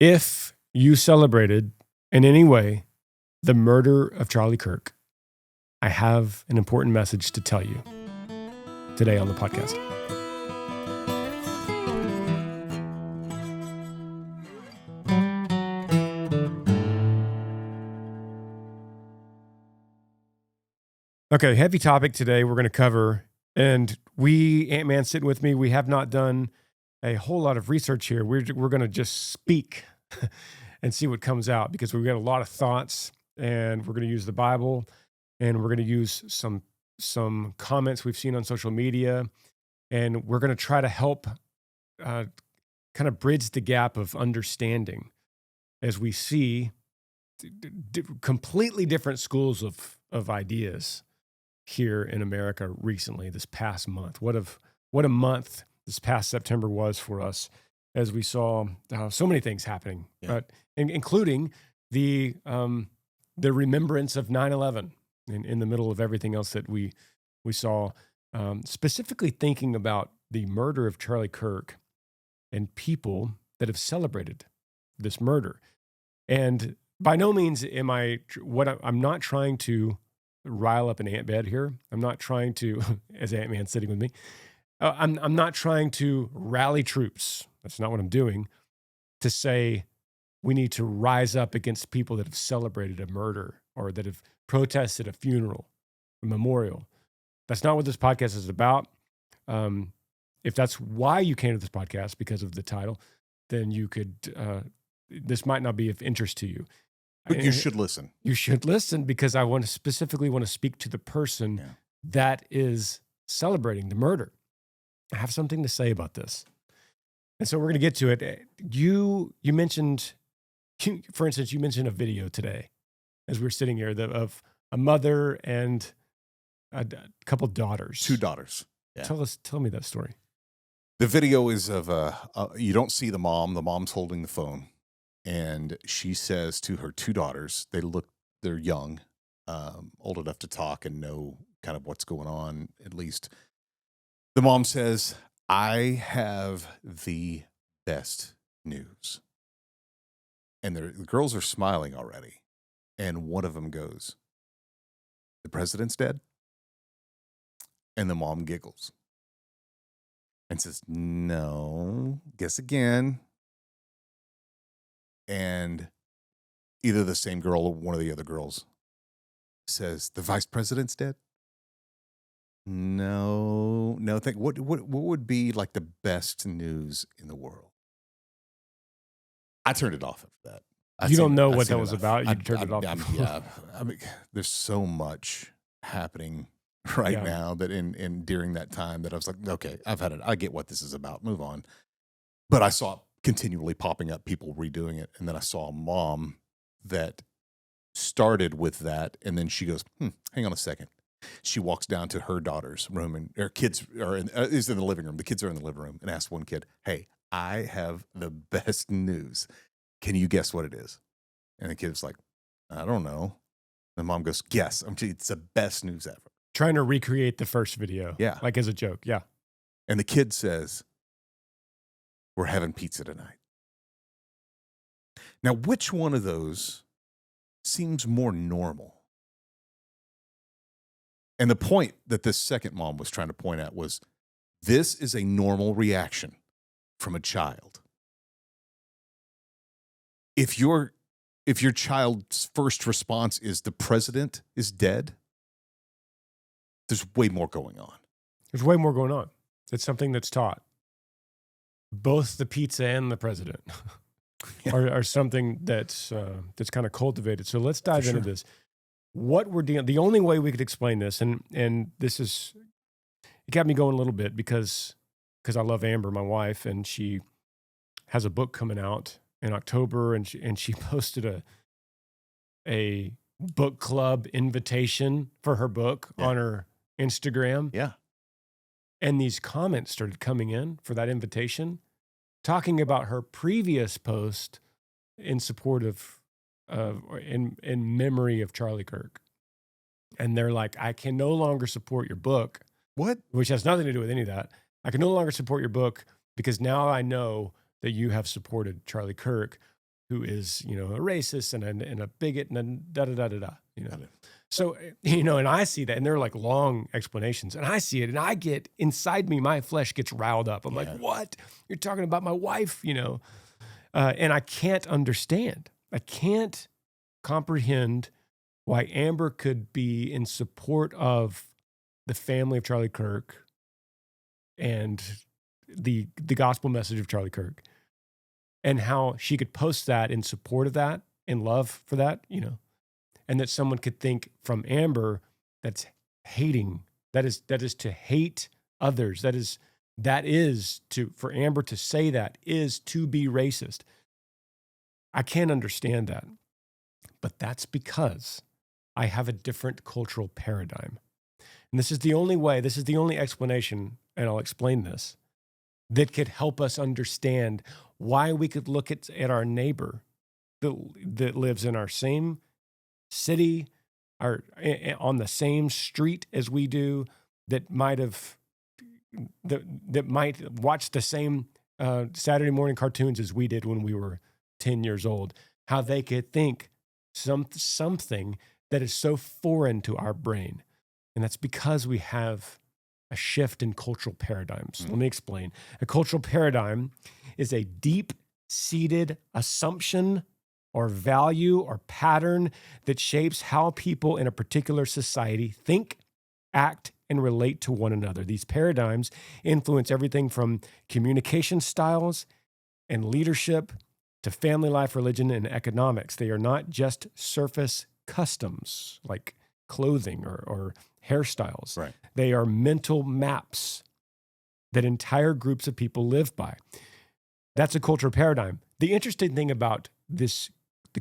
If you celebrated in any way the murder of Charlie Kirk, I have an important message to tell you today on the podcast. Okay, heavy topic today we're going to cover, and AntMan sitting with me, we have not done a whole lot of research here. We're going to just speak and see what comes out, because we've got a lot of thoughts, and we're going to use the Bible, and we're going to use some comments we've seen on social media, and we're going to try to help kind of bridge the gap of understanding as we see completely different schools of ideas here in America recently, this past month. What a month this past September was for us, as we saw so many things happening, including the remembrance of 9/11 in the middle of everything else that we saw, specifically thinking about the murder of Charlie Kirk and people that have celebrated this murder. And by no means I'm not trying to rile up an ant bed here. I'm not trying to, as AntMan sitting with me, I'm not trying to rally troops. That's not what I'm doing, to say we need to rise up against people that have celebrated a murder or that have protested a funeral, a memorial. That's not what this podcast is about. If that's why you came to this podcast, because of the title, then you could, this might not be of interest to you. But you should listen. You should listen, because I specifically want to speak to the person that is celebrating the murder. I have something to say about this. And so we're going to get to it. You mentioned, for instance, you mentioned a video today as we were sitting here of a mother and a couple daughters. 2 daughters. Yeah. Tell me that story. The video is of you don't see the mom. The mom's holding the phone. And she says to her 2 daughters, they're young, old enough to talk and know kind of what's going on, at least. The mom says, "I have the best news." And the girls are smiling already. And one of them goes, "The president's dead?" And the mom giggles and says, "No, guess again." And either the same girl or one of the other girls says, "The vice president's dead?" No. What would be like the best news in the world? I turned it off after that. You don't know what that was about. You turned it off. I mean, there's so much happening right now that in during that time that I was like, okay, I've had it. I get what this is about. Move on. But I saw continually popping up, people redoing it. And then I saw a mom that started with that. And then she goes, hang on a second. She walks down to her daughter's room, and her kids is in the living room. The kids are in the living room, and asks one kid, "Hey, I have the best news. Can you guess what it is?" And the kid's like, "I don't know." The mom goes, "Guess. It's the best news ever." Trying to recreate the first video. Yeah. Like as a joke. Yeah. And the kid says, "We're having pizza tonight." Now, which one of those seems more normal? And the point that this second mom was trying to point at was, this is a normal reaction from a child. If your child's first response is the president is dead, there's way more going on. There's way more going on. It's something that's taught. Both the pizza and the president are something that's kind of cultivated. So let's dive into this. What we're dealing, the only way we could explain this, and this is, it got me going a little bit because I love Amber, my wife, and she has a book coming out in October, and she posted a book club invitation for her book on her Instagram. Yeah. And these comments started coming in for that invitation, talking about her previous post in support of in memory of Charlie Kirk. And they're like, "I can no longer support your book." What? Which has nothing to do with any of that. "I can no longer support your book because now I know that you have supported Charlie Kirk." who is, a racist and a bigot and a da-da-da-da-da. Got it. So, and I see that, and they're like long explanations, and I see it, and I get inside me, my flesh gets riled up. I'm like, what? You're talking about my wife, and I can't understand. I can't comprehend why Amber could be in support of the family of Charlie Kirk and the gospel message of Charlie Kirk, and how she could post that in support of that, in love for that, and that someone could think from Amber that's hating, that is to hate others, that is to, for Amber to say that is to be racist. I can't understand that, but that's because I have a different cultural paradigm. And this is the only explanation, and I'll explain this, that could help us understand why we could look at our neighbor that lives in our same city, on the same street as we do, that might watch the same Saturday morning cartoons as we did when we were 10 years old, how they could think something that is so foreign to our brain. And that's because we have a shift in cultural paradigms. Let me explain. A cultural paradigm is a deep-seated assumption or value or pattern that shapes how people in a particular society think, act, and relate to one another. These paradigms influence everything from communication styles and leadership to family life, religion, and economics. They are not just surface customs like clothing or hairstyles. Right. They are mental maps that entire groups of people live by. That's a cultural paradigm. The interesting thing about the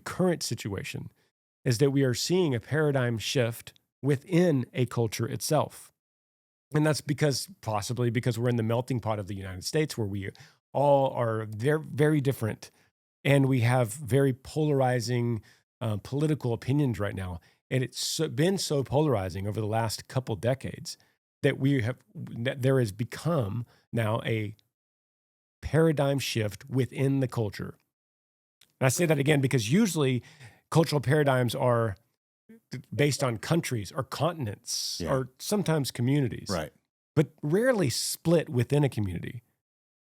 current situation is that we are seeing a paradigm shift within a culture itself. And that's possibly because we're in the melting pot of the United States, where we all are very, very different. And we have very polarizing political opinions right now. And it's been so polarizing over the last couple decades that there has become now a paradigm shift within the culture. And I say that again because usually cultural paradigms are based on countries or continents or sometimes communities, right? But rarely split within a community.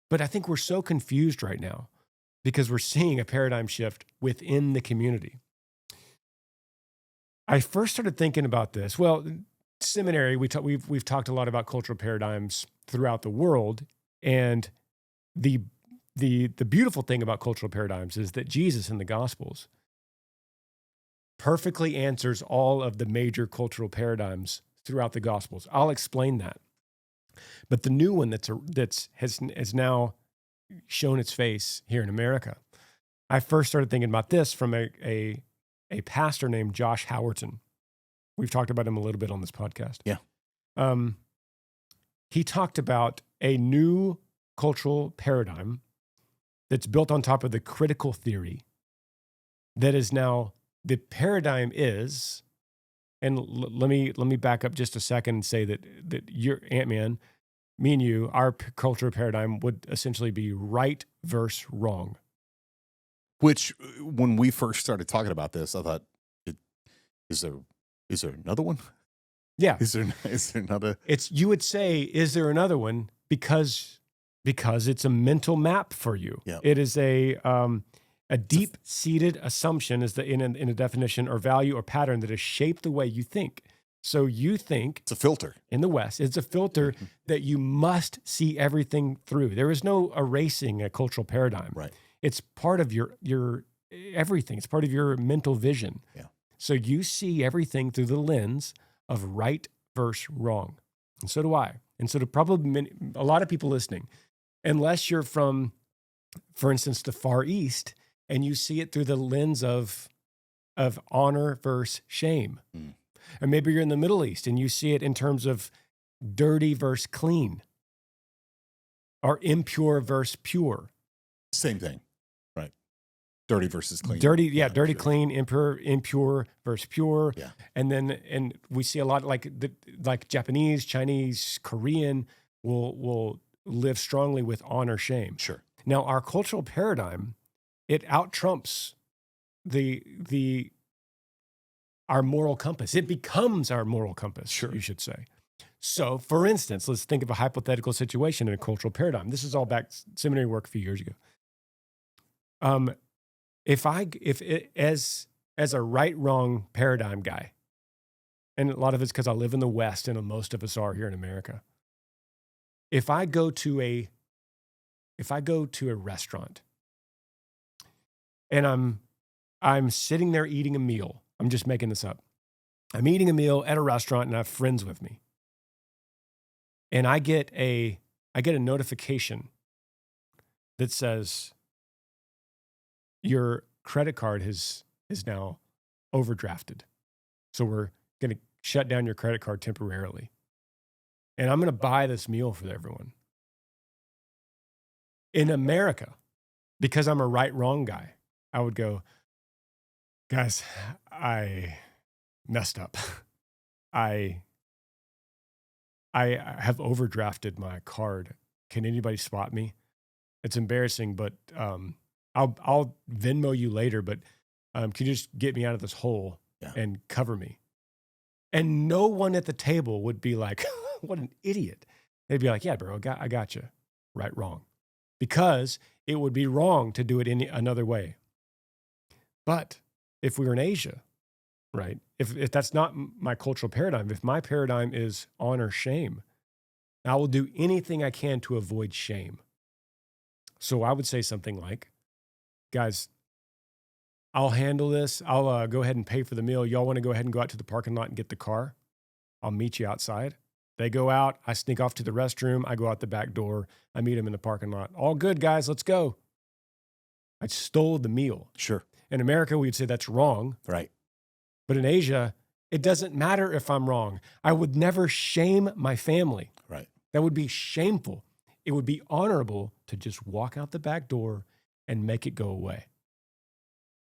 But I think we're so confused right now because we're seeing a paradigm shift within the community. I first started thinking about this. Well, seminary, we've talked a lot about cultural paradigms throughout the world, and the beautiful thing about cultural paradigms is that Jesus in the Gospels perfectly answers all of the major cultural paradigms throughout the Gospels. I'll explain that. But the new one has now shown its face here in America. I first started thinking about this from a pastor named Josh Howerton. We've talked about him a little bit on this podcast. Yeah. He talked about a new cultural paradigm that's built on top of the critical theory that is now the paradigm is, and let me back up just a second and say that your AntMan, me and you, our cultural paradigm would essentially be right versus wrong. Which, when we first started talking about this, I thought, is there another one? Yeah. Is there another? You would say, is there another one? Because it's a mental map for you. Yeah. It is a deep-seated assumption in a definition or value or pattern that has shaped the way you think. So you think It's a filter. in the West. It's a filter that you must see everything through. There is no erasing a cultural paradigm. Right. It's part of your everything. It's part of your mental vision. Yeah. So you see everything through the lens of right versus wrong. And so do I. And so do probably a lot of people listening, unless you're from, for instance, the Far East, and you see it through the lens of honor versus shame. Or maybe you're in the Middle East and you see it in terms of dirty versus clean, or impure versus pure. Same thing, right? Dirty versus clean. Dirty, dirty, sure. clean, impure versus pure. Yeah. And we see a lot like Japanese, Chinese, Korean will live strongly with honor, shame. Sure. Now, our cultural paradigm, it out-trumps our moral compass. It becomes our moral compass, Sure. you should say. So, for instance, let's think of a hypothetical situation in a cultural paradigm. This is all back seminary work a few years ago. As a right-wrong paradigm guy, and a lot of it's because I live in the West, and most of us are here in America. If I go to a restaurant and I'm sitting there eating a meal, I'm just making this up. I'm eating a meal at a restaurant and I have friends with me. And I get a notification that says your credit card is now overdrafted. So we're going to shut down your credit card temporarily. And I'm going to buy this meal for everyone. In America, because I'm a right-wrong guy, I would go, guys, I messed up. I have overdrafted my card. Can anybody spot me? It's embarrassing, but I'll Venmo you later, but can you just get me out of this hole and cover me? And no one at the table would be like, what an idiot. They'd be like, yeah, bro, I got you. Right, wrong. Because it would be wrong to do it any another way. But if we were in Asia, right, if that's not my cultural paradigm, if my paradigm is honor shame, I will do anything I can to avoid shame. So I would say something like, guys, I'll handle this. I'll go ahead and pay for the meal. Y'all want to go ahead and go out to the parking lot and get the car? I'll meet you outside. They go out. I sneak off to the restroom. I go out the back door. I meet them in the parking lot. All good, guys. Let's go. I stole the meal. Sure. In America, we'd say that's wrong. Right. But in Asia, it doesn't matter if I'm wrong. I would never shame my family. Right. That would be shameful. It would be honorable to just walk out the back door and make it go away.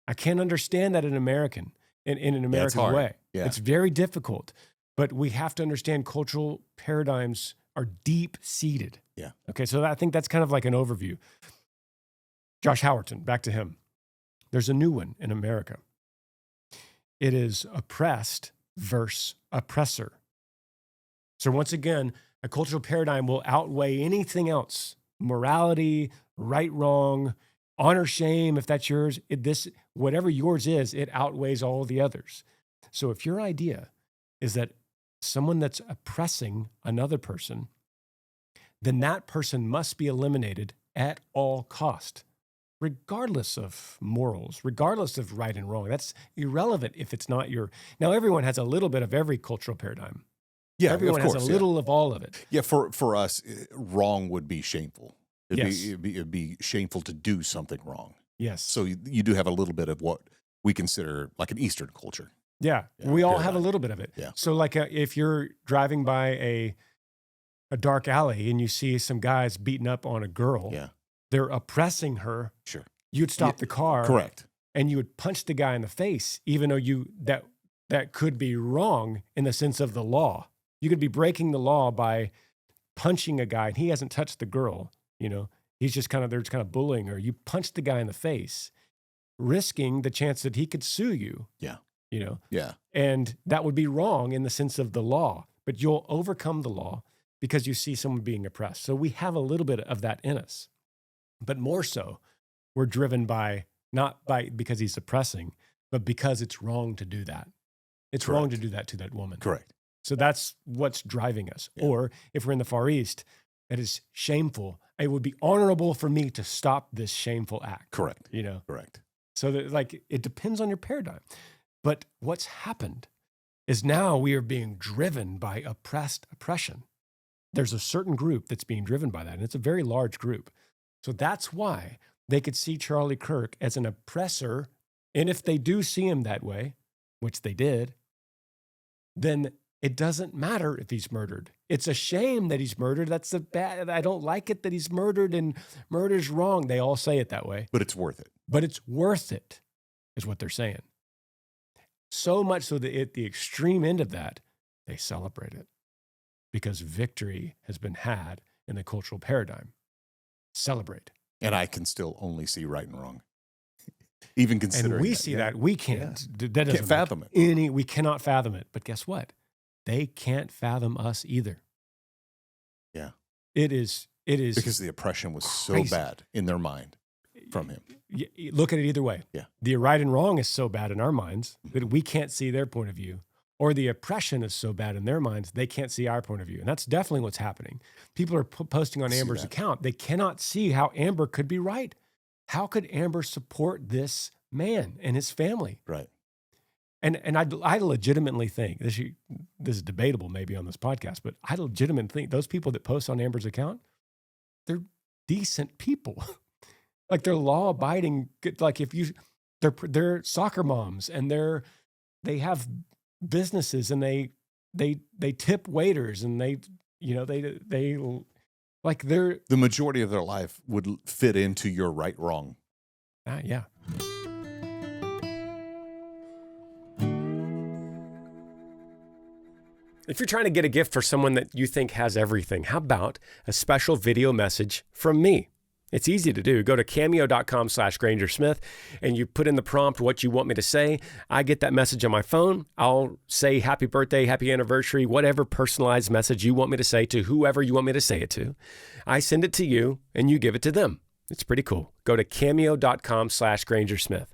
I can't understand that in an American way. Yeah. It's very difficult, but we have to understand cultural paradigms are deep-seated. Yeah. Okay, so I think that's kind of like an overview. Josh Howerton, back to him. There's a new one in America. It is oppressed versus oppressor. So once again, a cultural paradigm will outweigh anything else. Morality, right, wrong, honor, shame, if that's yours, whatever yours is, it outweighs all the others. So if your idea is that someone that's oppressing another person, then that person must be eliminated at all cost, regardless of morals, regardless of right and wrong. That's irrelevant if it's not your... Now, everyone has a little bit of every cultural paradigm. Yeah, everyone of course, has a little of all of it. Yeah, for us, wrong would be shameful. Yes. It'd be shameful to do something wrong. Yes. So you do have a little bit of what we consider like an Eastern culture. Yeah, we all have a little bit of it. Yeah. So like if you're driving by a dark alley and you see some guys beating up on a girl, they're oppressing her. Sure. You'd stop the car. Correct. And you would punch the guy in the face, even though that could be wrong in the sense of the law. You could be breaking the law by punching a guy and he hasn't touched the girl. You know, he's just they're just kind of bullying her. You punch the guy in the face, risking the chance that he could sue you. Yeah. You know? Yeah. And that would be wrong in the sense of the law, but you'll overcome the law because you see someone being oppressed. So we have a little bit of that in us, but more so, we're driven because he's oppressing, but because it's wrong to do that. It's wrong to do that to that woman. Correct. So that's what's driving us. Yeah. Or if we're in the Far East, it is shameful. It would be honorable for me to stop this shameful act. Correct. You know? Correct. So it depends on your paradigm. But what's happened is now we are being driven by oppression. There's a certain group that's being driven by that, and it's a very large group. So that's why they could see Charlie Kirk as an oppressor. And if they do see him that way, which they did, then it doesn't matter if he's murdered. It's a shame that he's murdered. I don't like it that he's murdered, and murder's wrong. They all say it that way. But it's worth it. But it's worth it, is what they're saying. So much so that at the extreme end of that, they celebrate it because victory has been had in the cultural paradigm. Celebrate. And I can still only see right and wrong. Even And considering we that, see yeah. that. We can't. That doesn't make fathom it. We cannot fathom it. But guess what? They can't fathom us either. Yeah. It is Because the oppression was crazy. so bad in their mind from him. Look at it either way. Yeah. The right and wrong is so bad in our minds that we can't see their point of view, or the oppression is so bad in their minds they can't see our point of view. And that's definitely what's happening. People are posting on Amber's account. They cannot see how Amber could be right. How could Amber support this man and his family? Right. And I legitimately think, this is debatable maybe on this podcast, but I legitimately think those people that post on Amber's account, they're decent people. Like they're law-abiding. Like they're soccer moms, and they have businesses, and they tip waiters, and they like they're The majority of their life would fit into your right wrong. yeah. If you're trying to get a gift for someone that you think has everything, how about a special video message from me? It's easy to do. Go to cameo.com/GrangerSmith and you put in the prompt what you want me to say. I get that message on my phone. I'll say happy birthday, happy anniversary, whatever personalized message you want me to say to whoever you want me to say it to. I send it to you and you give it to them. It's pretty cool. Go to cameo.com/GrangerSmith.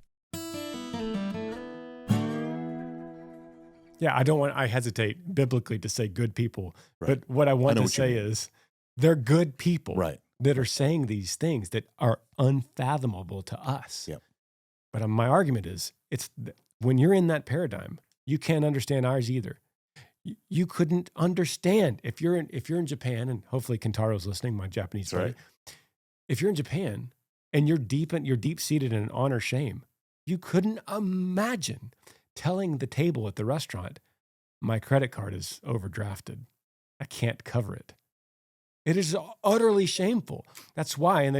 Yeah, I hesitate biblically to say good people, Right. but what I want know to what you say mean. is they're good people Right. that are saying these things that are unfathomable to us. Yep. But my argument is, when you're in that paradigm, you can't understand ours either. You couldn't understand if you're in Japan, and hopefully Kentaro's listening, my Japanese buddy. Right. If you're in Japan and you're deep seated in honor shame, you couldn't imagine telling the table at the restaurant, my credit card is overdrafted. I can't cover it. It is utterly shameful. That's why, and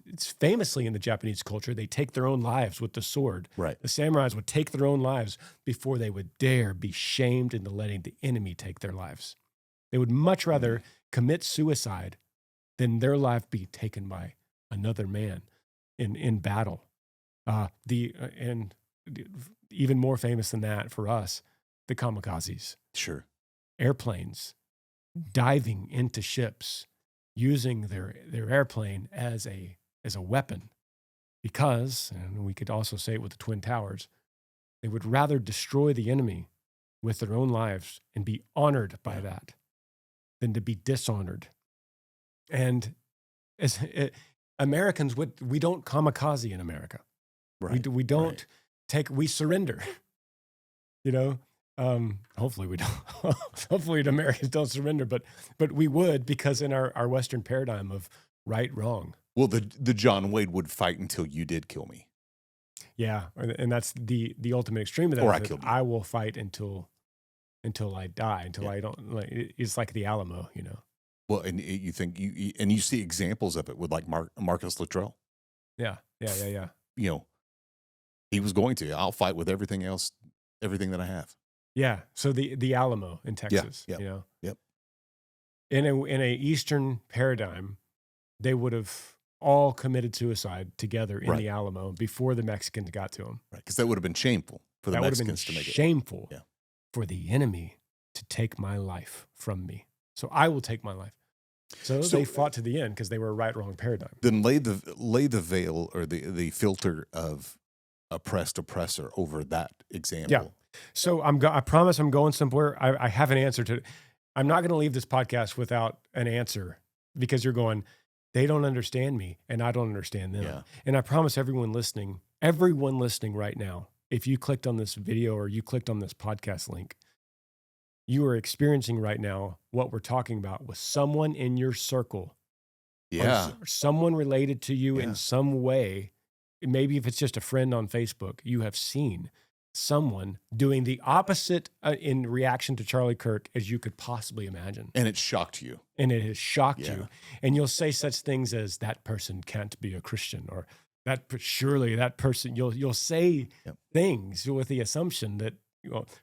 it's famously in the Japanese culture, they take their own lives with the sword. Right. The samurais would take their own lives before they would dare be shamed into letting the enemy take their lives. They would much rather commit suicide than their life be taken by another man in battle. And even more famous than that for us, the kamikazes. Sure. Airplanes diving into ships, using their airplane as a weapon, because, and we could also say it with the Twin Towers, they would rather destroy the enemy with their own lives and be honored by that than to be dishonored. And as Americans, we don't kamikaze in America. Right. We don't we surrender. Hopefully we don't. Hopefully the Americans don't surrender, but we would, because in our Western paradigm of right, wrong. Well, the John Wayne would fight until you did kill me. Yeah, and that's the ultimate extreme of that. Or is I that killed you. I will fight until I die, until I don't. Like, it's like the Alamo, Well, and you think you see examples of it with like Marcus Luttrell. Yeah. He was going to. I'll fight with everything else, everything that I have. Yeah. So the Alamo in Texas, Yep. Yep. In a Eastern paradigm, they would have all committed suicide together in the Alamo before the Mexicans got to them. Right, because that would have been shameful for the Mexicans to make it. Shameful for the enemy to take my life from me. So I will take my life. So they fought to the end because they were a right-wrong paradigm. Then lay the veil or the filter of oppressor over that example. Yeah. So I promise I'm going somewhere. I have an answer to it. I'm not going to leave this podcast without an answer, because you're going, they don't understand me and I don't understand them. Yeah. And I promise everyone listening right now, if you clicked on this video or you clicked on this podcast link, you are experiencing right now what we're talking about with someone in your circle. Yeah. Or someone related to you in some way. Maybe if it's just a friend on Facebook, you have seen someone doing the opposite in reaction to Charlie Kirk as you could possibly imagine. And it shocked you. And it has shocked you. And you'll say such things as, that person can't be a Christian, or surely that person, you'll say things with the assumption that,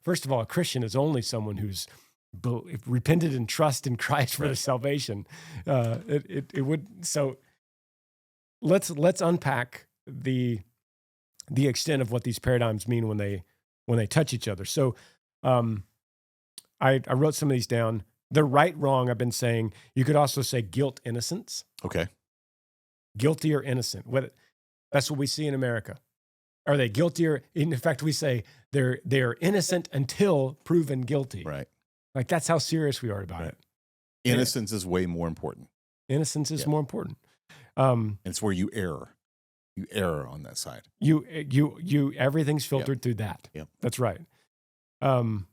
first of all, a Christian is only someone who's repented and trust in Christ for the salvation. It would. So let's unpack the the extent of what these paradigms mean when they touch each other. So I wrote some of these down. The right, wrong, I've been saying. You could also say guilt, innocence. Okay. Guilty or innocent. That's what we see in America. Are they guilty or, in fact, we say they're innocent until proven guilty. Right. Like that's how serious we are about it. Innocence is way more important. Innocence is more important. And it's where you err. You err on that side. You everything's filtered through that. Yep. That's right. And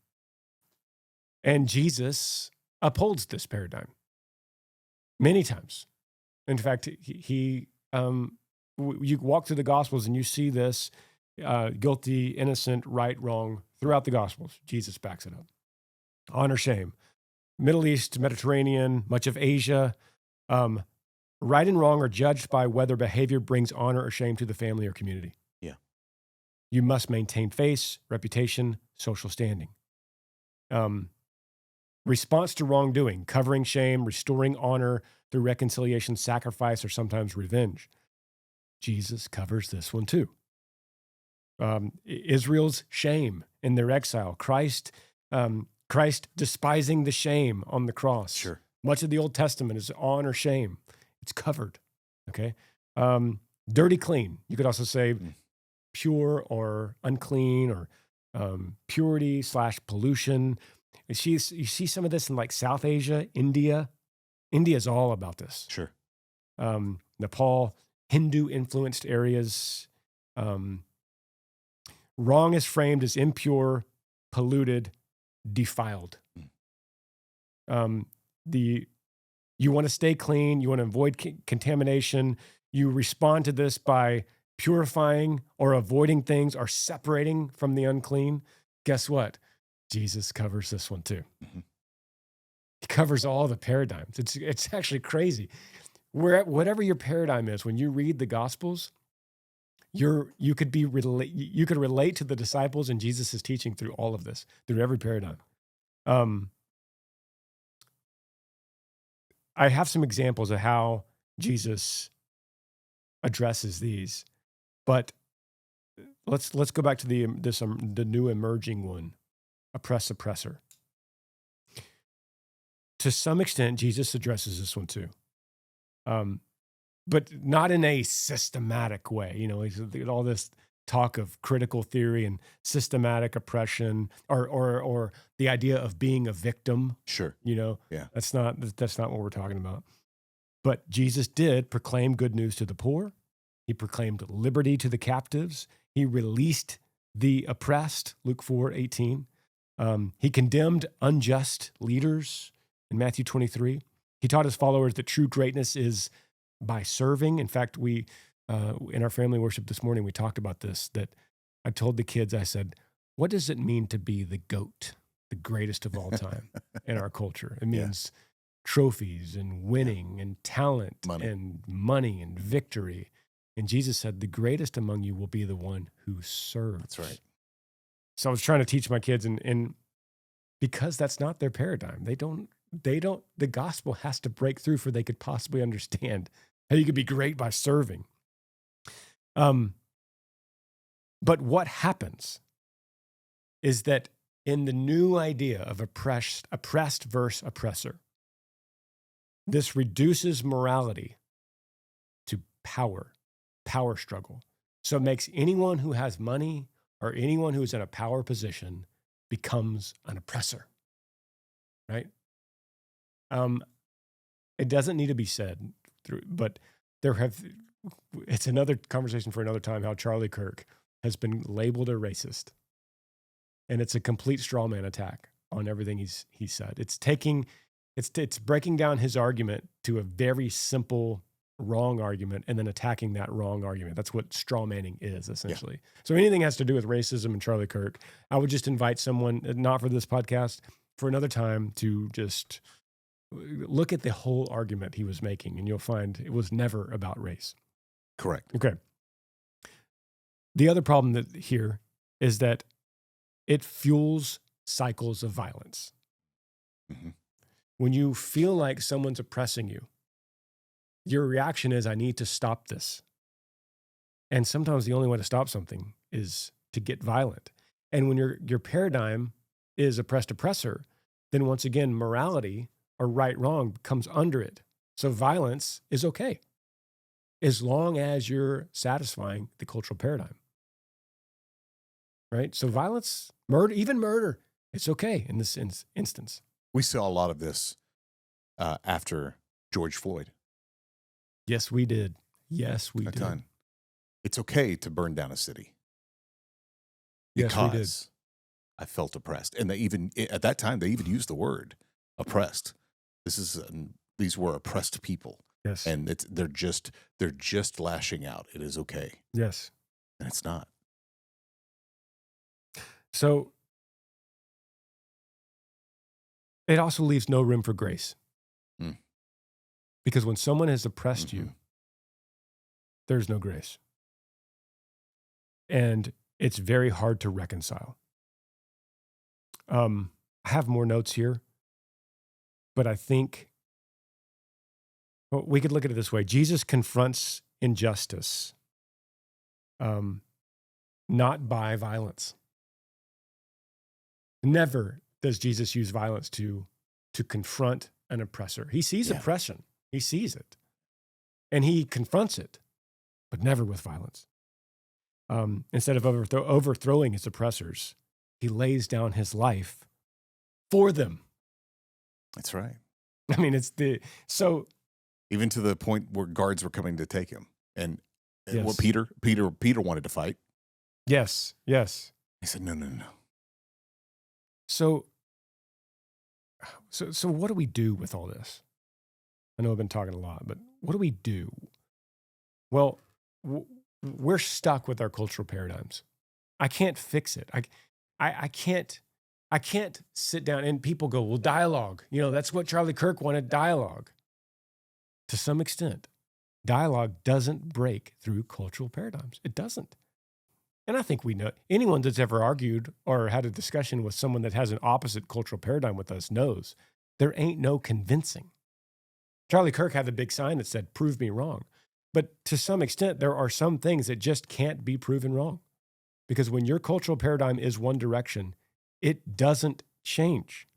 Jesus upholds this paradigm many times. In fact, you walk through the Gospels and you see this guilty, innocent, right, wrong throughout the Gospels. Jesus backs it up. Honor, shame. Middle East, Mediterranean, much of Asia. Right and wrong are judged by whether behavior brings honor or shame to the family or community. Yeah. You must maintain face, reputation, social standing. Response to wrongdoing, covering shame, restoring honor through reconciliation, sacrifice, or sometimes revenge. Jesus covers this one too. Israel's shame in their exile. Christ despising the shame on the cross. Sure. Much of the Old Testament is honor, shame. It's covered. Okay. Dirty, clean. You could also say pure or unclean, or purity / pollution. You see some of this in like South Asia, India. India is all about this. Sure. Nepal, Hindu influenced areas. Wrong is framed as impure, polluted, defiled. You want to stay clean. You want to avoid contamination. You respond to this by purifying or avoiding things or separating from the unclean. Guess what? Jesus covers this one too. Mm-hmm. He covers all the paradigms. It's actually crazy. Whatever your paradigm is, when you read the Gospels, you could relate to the disciples and Jesus' teaching through all of this, through every paradigm. I have some examples of how Jesus addresses these, but let's go back to the new emerging one, oppressor. To some extent, Jesus addresses this one too, but not in a systematic way. You know, he's all this talk of critical theory and systematic oppression, or the idea of being a victim. Sure. You know, Yeah. That's not what we're talking about. But Jesus did proclaim good news to the poor. He proclaimed liberty to the captives. He released the oppressed, Luke 4:18. He condemned unjust leaders in Matthew 23. He taught his followers that true greatness is by serving. In fact, we in our family worship this morning, we talked about this, that I told the kids, I said, what does it mean to be the GOAT, the greatest of all time in our culture? It means trophies and winning and talent and money and victory. And Jesus said, the greatest among you will be the one who serves. That's right. So I was trying to teach my kids, and because that's not their paradigm, the gospel has to break through for they could possibly understand how you could be great by serving. But what happens is that in the new idea of oppressed versus oppressor, this reduces morality to power struggle. So it makes anyone who has money or anyone who's in a power position becomes an oppressor, right? It doesn't need to be said, but it's another conversation for another time, how Charlie Kirk has been labeled a racist. And it's a complete straw man attack on everything he said. It's breaking down his argument to a very simple wrong argument and then attacking that wrong argument. That's what straw manning is, essentially. Yeah. So anything has to do with racism and Charlie Kirk, I would just invite someone, not for this podcast, for another time, to just look at the whole argument he was making, and you'll find it was never about race. Correct. Okay. The other problem here is that it fuels cycles of violence. Mm-hmm. When you feel like someone's oppressing you, your reaction is, I need to stop this. And sometimes the only way to stop something is to get violent. And when your paradigm is oppressed oppressor, then once again, morality or right wrong comes under it. So violence is okay as long as you're satisfying the cultural paradigm, right? So violence, murder, even murder, it's okay in this instance. We saw a lot of this after George Floyd. Yes, we did. Yes, we A did. ton. It's okay to burn down a city Yes, we did. because I felt oppressed. And they even, at that time, they even used the word oppressed. These were oppressed people. Yes. And they're just lashing out. It is okay. Yes. And it's not. So it also leaves no room for grace. Mm. Because when someone has oppressed Mhm. you, there's no grace. And it's very hard to reconcile. I have more notes here, but I think we could look at it this way. Jesus confronts injustice, not by violence. Never does Jesus use violence to confront an oppressor. He sees oppression. He sees it. And he confronts it, but never with violence. Instead of overthrowing his oppressors, he lays down his life for them. That's right. I mean, Even to the point where guards were coming to take him. And Yes. what Peter wanted to fight. Yes. He said, no. So what do we do with all this? I know I've been talking a lot, but what do we do? Well, we're stuck with our cultural paradigms. I can't fix it. I can't sit down and people go, well, dialogue. That's what Charlie Kirk wanted, dialogue. To some extent, dialogue doesn't break through cultural paradigms. It doesn't. And I think we know, anyone that's ever argued or had a discussion with someone that has an opposite cultural paradigm with us knows there ain't no convincing. Charlie Kirk had the big sign that said, prove me wrong. But to some extent, there are some things that just can't be proven wrong. Because when your cultural paradigm is one direction, it doesn't change.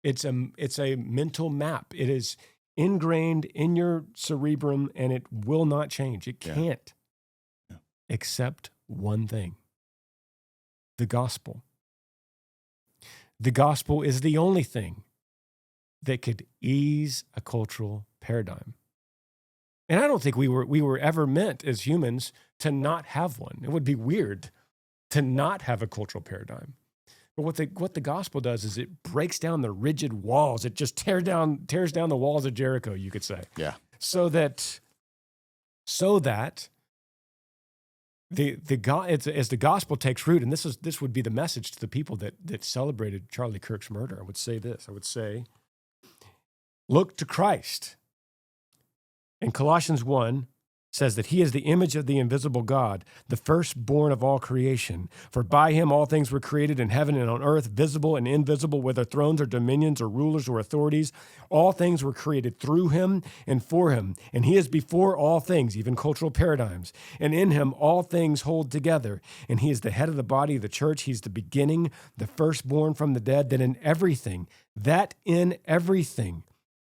It's a mental map. It is ingrained in your cerebrum and it will not change. It can't. Yeah. Except one thing: the gospel. The gospel is the only thing that could ease a cultural paradigm. And I don't think we were ever meant as humans to not have one. It would be weird to not have a cultural paradigm. But what the gospel does is it breaks down the rigid walls. It just tears down the walls of Jericho, you could say. Yeah. So that as the gospel takes root, and this would be the message to the people that celebrated Charlie Kirk's murder. I would say this. I would say, look to Christ. And Colossians 1 says that he is the image of the invisible God, the firstborn of all creation. For by him all things were created in heaven and on earth, visible and invisible, whether thrones or dominions or rulers or authorities. All things were created through him and for him. And he is before all things, even cultural paradigms. And in him all things hold together. And he is the head of the body of the church. He's the beginning, the firstborn from the dead, that in everything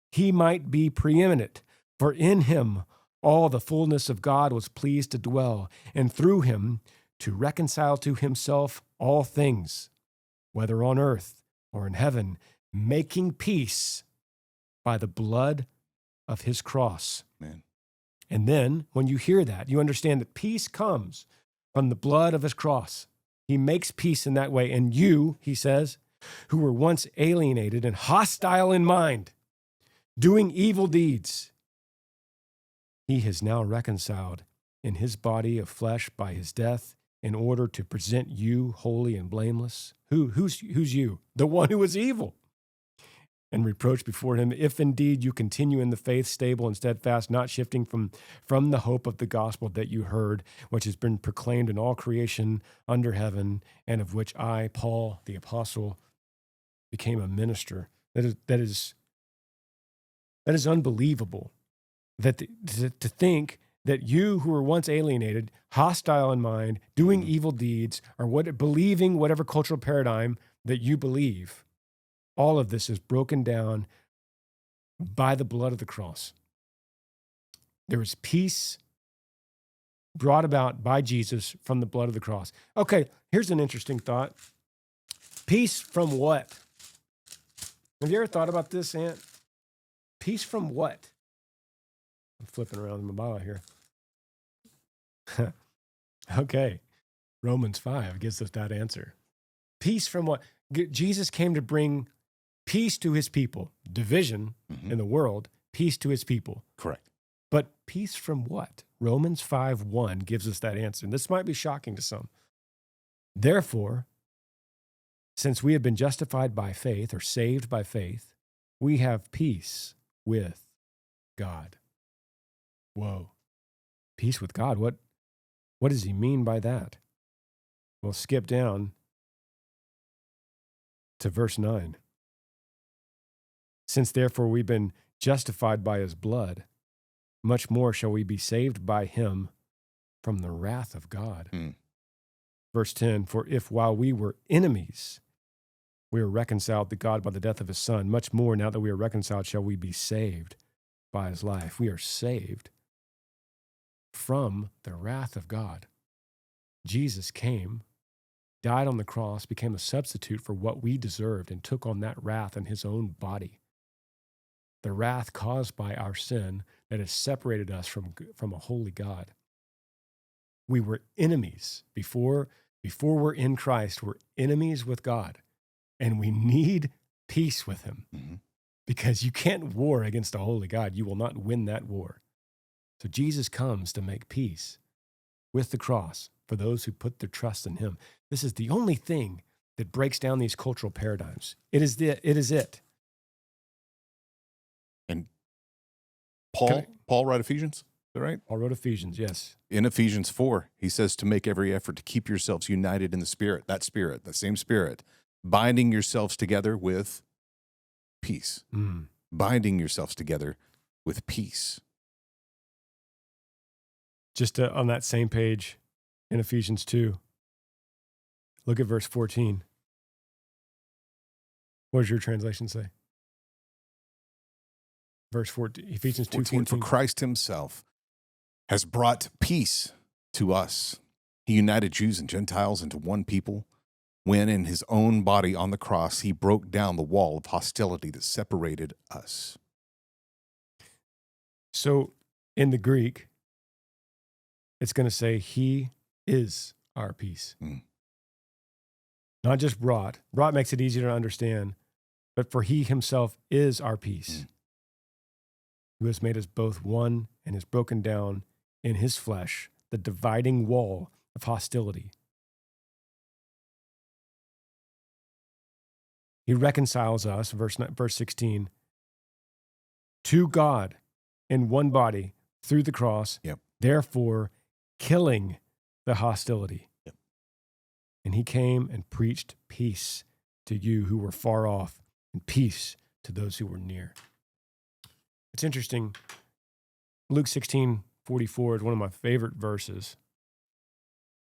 he might be preeminent. For in him all the fullness of God was pleased to dwell, and through him to reconcile to himself all things, whether on earth or in heaven, making peace by the blood of his cross. Man. And then when you hear that, you understand that peace comes from the blood of his cross. He makes peace in that way. And you, he says, who were once alienated and hostile in mind, doing evil deeds, he has now reconciled in his body of flesh by his death in order to present you holy and blameless. Who's you? The one who was evil. And reproach before him, if indeed you continue in the faith, stable and steadfast, not shifting from the hope of the gospel that you heard, which has been proclaimed in all creation under heaven, and of which I, Paul, the apostle, became a minister. That is unbelievable. That to think that you who were once alienated, hostile in mind, doing evil deeds, or believing whatever cultural paradigm that you believe, all of this is broken down by the blood of the cross. There is peace brought about by Jesus from the blood of the cross. Okay, here's an interesting thought. Peace from what? Have you ever thought about this, Ant? Peace from what? I'm flipping around in my Bible here. Okay, Romans 5 gives us that answer. Peace from what? Jesus came to bring peace to his people, division in the world, peace to his people. Correct. But peace from what? Romans 5:1 gives us that answer. And this might be shocking to some. Therefore, since we have been justified by faith or saved by faith, we have peace with God. Whoa. Peace with God. What does he mean by that? We'll skip down to verse 9. Since therefore we've been justified by his blood, much more shall we be saved by him from the wrath of God. Verse 10, for if while we were enemies, we were reconciled to God by the death of his son, much more now that we are reconciled shall we be saved by his life. We are saved from the wrath of God. Jesus came, died on the cross, became a substitute for what we deserved, and took on that wrath in his own body. The wrath caused by our sin that has separated us from a holy God. We were enemies. Before we're in Christ, we're enemies with God. And we need peace with him. Because you can't war against a holy God. You will not win that war. So Jesus comes to make peace with the cross for those who put their trust in him. This is the only thing that breaks down these cultural paradigms. It is it. And Paul wrote Ephesians, is that right? Paul wrote Ephesians, yes. In Ephesians 4, he says to make every effort to keep yourselves united in the Spirit, the same Spirit, binding yourselves together with peace. Binding yourselves together with peace. Just on that same page in Ephesians 2, look at verse 14. What does your translation say? Verse 14, Ephesians 2:14. For Christ himself has brought peace to us. He united Jews and Gentiles into one people when in his own body on the cross, he broke down the wall of hostility that separated us. So in the Greek, it's going to say he is our peace. Not just brought. Brought makes it easier to understand, but for he himself is our peace. Who has made us both one and has broken down in his flesh the dividing wall of hostility. He reconciles us, verse 16, to God in one body through the cross, therefore killing the hostility. And he came and preached peace to you who were far off and peace to those who were near. It's interesting. Luke 16:44 is one of my favorite verses.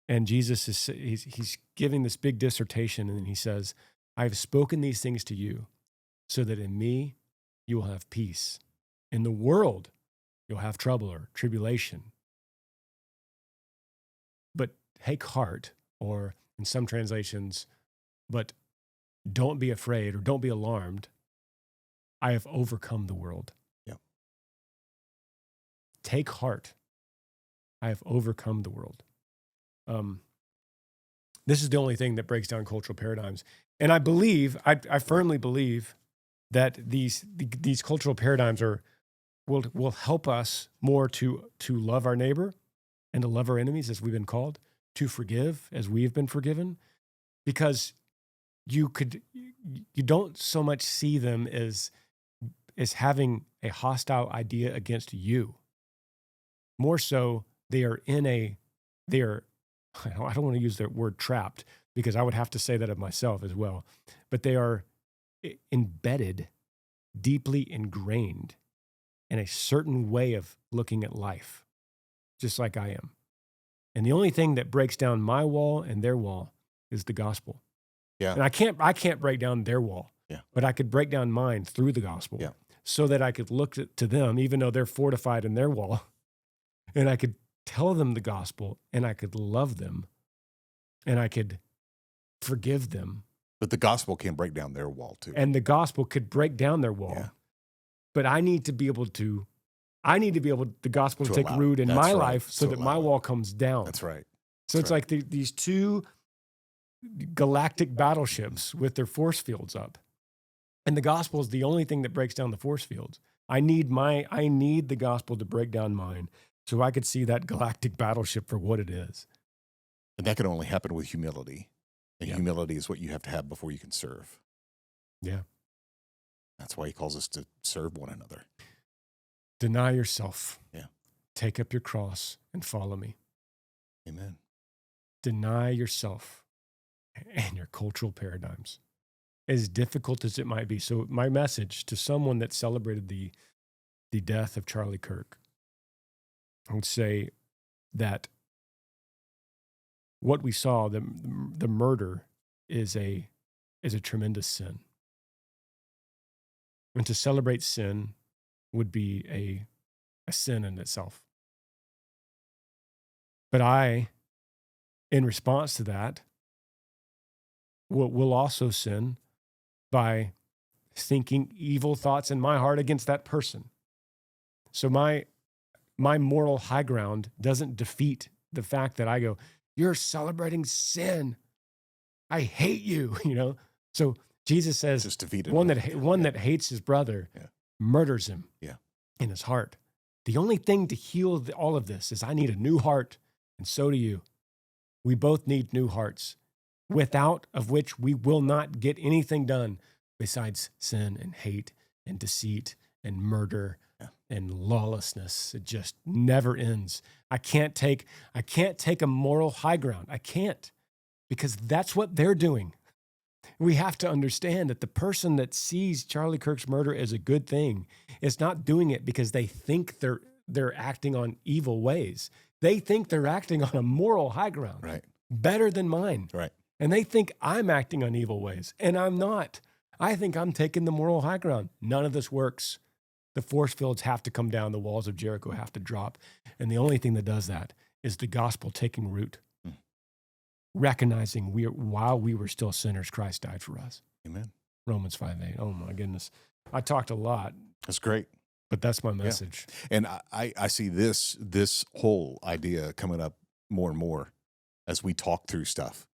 And Jesus he's giving this big dissertation, and he says, I have spoken these things to you so that in me you will have peace. In the world you'll have trouble or tribulation. But take heart, or in some translations, but don't be afraid or don't be alarmed. I have overcome the world. Take heart. I have overcome the world. This is the only thing that breaks down cultural paradigms. And I firmly believe that these cultural paradigms will help us more to love our neighbor and to love our enemies as we've been called, to forgive as we've been forgiven, because you don't so much see them as having a hostile idea against you. More so, I don't want to use the word trapped, because I would have to say that of myself as well, but they are embedded, deeply ingrained in a certain way of looking at life. just like I am. And the only thing that breaks down my wall and their wall is the gospel. Yeah. And I can't break down their wall, but I could break down mine through the gospel so that I could look to them, even though they're fortified in their wall, and I could tell them the gospel, and I could love them, and I could forgive them. But the gospel can break down their wall too. And the gospel could break down their wall. Yeah. But I need to be able the gospel to take root in my life so that my wall comes down. That's right. So it's like these two galactic battleships with their force fields up. And the gospel is the only thing that breaks down the force fields. I need the gospel to break down mine so I could see that galactic battleship for what it is. And that can only happen with humility. And humility is what you have to have before you can serve. Yeah. That's why he calls us to serve one another. Deny yourself. Yeah. Take up your cross and follow me. Amen. Deny yourself and your cultural paradigms, as difficult as it might be. So my message to someone that celebrated the death of Charlie Kirk, I would say that what we saw, the murder, is a tremendous sin. And to celebrate sin would be a sin in itself. But I, in response to that, will also sin by thinking evil thoughts in my heart against that person. So my moral high ground doesn't defeat the fact that I go, you're celebrating sin. I hate you, So Jesus says, one that hates his brother murders him in his heart. The only thing to heal all of this is I need a new heart, and so do you. We both need new hearts, without of which we will not get anything done besides sin and hate and deceit and murder and lawlessness. It just never ends. I can't take a moral high ground. I can't, because that's what they're doing. We have to understand that the person that sees Charlie Kirk's murder as a good thing is not doing it because they think they're acting on evil ways. They think they're acting on a moral high ground, right? Better than mine, right? And they think I'm acting on evil ways, and I'm not. I think I'm taking the moral high ground. None of this works. The force fields have to come down. The walls of Jericho have to drop. And the only thing that does that is the gospel taking root, recognizing while we were still sinners, Christ died for us. Amen. Romans 5:8. Oh my goodness. I talked a lot. That's great. But that's my message. Yeah. And I see this whole idea coming up more and more as we talk through stuff.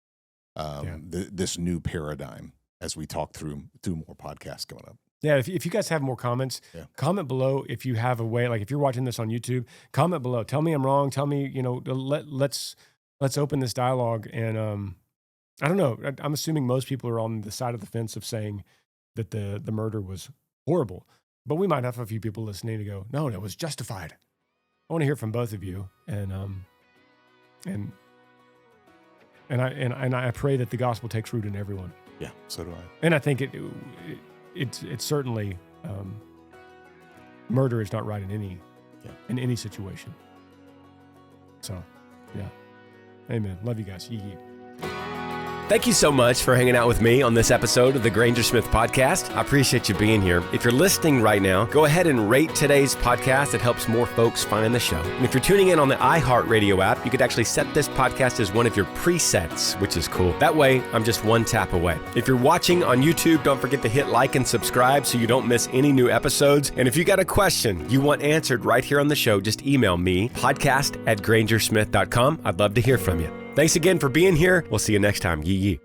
This new paradigm as we talk through more podcasts coming up. Yeah, if you guys have more comments, comment below. If you have a way, like if you're watching this on YouTube, comment below. Tell me I'm wrong. Tell me, let's open this dialogue. And I don't know. I'm assuming most people are on the side of the fence of saying that the murder was horrible. But we might have a few people listening to go, no, it was justified. I want to hear from both of you. And I pray that the gospel takes root in everyone. Yeah, so do I. And I think it's certainly murder is not right in any situation. So, yeah. Amen. Love you guys. Yee. Thank you so much for hanging out with me on this episode of the Granger Smith Podcast. I appreciate you being here. If you're listening right now, go ahead and rate today's podcast. It helps more folks find the show. And if you're tuning in on the iHeartRadio app, you could actually set this podcast as one of your presets, which is cool. That way, I'm just one tap away. If you're watching on YouTube, don't forget to hit like and subscribe so you don't miss any new episodes. And if you got a question you want answered right here on the show, just email me, podcast@grangersmith.com. I'd love to hear from you. Thanks again for being here. We'll see you next time. Yee.